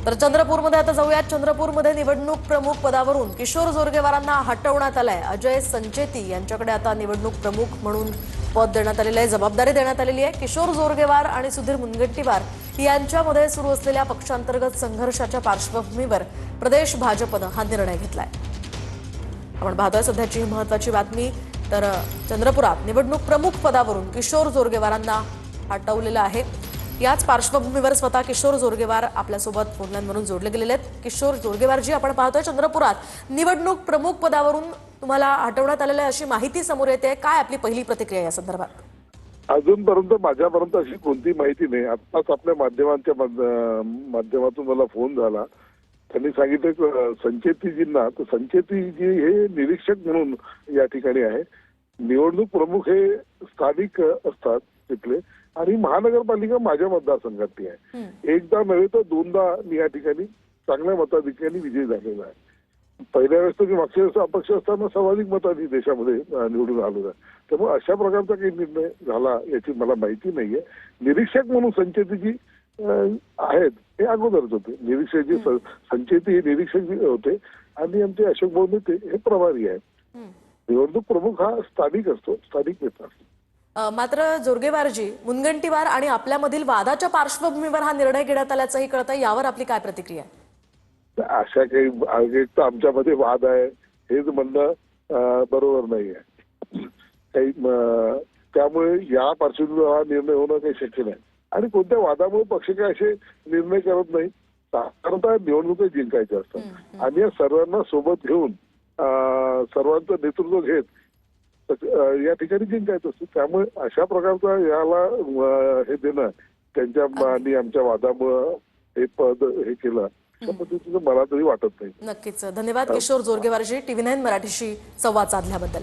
तर चंद्रपूरमध्ये आता जाऊयात। चंद्रपूरमध्ये निवडणूक प्रमुख पदावरून किशोर जोरगेवारांना हटवण्यात आलंय। अजय संचेती यांच्याकडे आता निवडणूक प्रमुख म्हणून पद देण्यात आलेलं आहे, जबाबदारी देण्यात आलेली आहे। किशोर जोरगेवार आणि सुधीर मुनगंटीवार यांच्यामध्ये सुरू असलेल्या पक्षांतर्गत संघर्षाच्या पार्श्वभूमीवर प्रदेश भाजपनं हा निर्णय घेतलाय। आपण पाहतोय सध्याची महत्त्वाची बातमी। तर चंद्रपुरात निवडणूक प्रमुख पदावरून किशोर जोरगेवारांना हटवलेलं आहे। याच पार्श्वभूमीवर स्वतः किशोर जोरगेवार आपल्यासोबत फोनलाईनवरून जोडले गेलेले आहेत। किशोर जोरगेवार जी, आपण पाहतोय चंद्रपुरात निवडणूक प्रमुख पदावरून तुम्हाला हटवण्यात आलेलं आहे अशी माहिती समोर येते। काय आपली पहिली प्रतिक्रिया या संदर्भात? अजूनपर्यंत माझ्यापर्यंत अशी कोणती माहिती नाही। आताच आपल्या माध्यमातून मला फोन झाला। त्यांनी सांगितलं संचेतीजींना, तर संचेतीजी हे निरीक्षक म्हणून या ठिकाणी आहे। निवडणूक प्रमुख हे स्थानिक असतात तिथले, आणि महानगरपालिका माझ्या मतदारसंघातली आहे। एकदा नव्हे तर दोनदा मी या ठिकाणी चांगल्या मताधिक्याने विजयी झालेला आहे। पहिल्या वेळेस तर मी मागच्या वेळेस अपक्ष असताना सर्वाधिक मतांनी देशामध्ये निवडून आलो आहे। त्यामुळे अशा प्रकारचा काही निर्णय झाला याची मला माहिती नाहीये। निरीक्षक म्हणून संचेतीजी आहेत, हे अगोदरच होते। निरीक्षक जी संचेती हे निरीक्षक जे होते, आणि आमचे अशोक भाऊ नेते हे प्रभारी आहेत। निवडणूक प्रमुख हा स्थानिक असतो, स्थानिक नेता असतो। मात्र जोरगेवारजी, मुनगंटीवार आणि आपल्यामधील वादाच्या पार्श्वभूमीवर हा निर्णय घेण्यात आल्याचंही कळतंय। यावर आपली काय प्रतिक्रिया आहे? अशा काही एक तर आमच्यामध्ये वाद आहे हेच म्हणणं बरोबर नाही आहे काही। त्यामुळे या पार्श्वभूमीवर हा निर्णय होणं काही शक्य नाही, आणि कोणत्या वादामुळे पक्ष काय असे निर्णय करत नाही। साधारणतः निवडणुका जिंकायच्या असतात, आणि या सर्वांना सोबत घेऊन सर्वांचं नेतृत्व घेत या ठिकाणी जिंकायचं असतं। त्यामुळे अशा प्रकारचा याला हे देणं त्यांच्या आणि आमच्या वादामुळं हे पद हे केलं, त्या पद्धतीचं मला तरी वाटत नाही। नक्कीच धन्यवाद किशोर जोरगेवारजी, TV9 मराठीशी संवाद साधल्याबद्दल।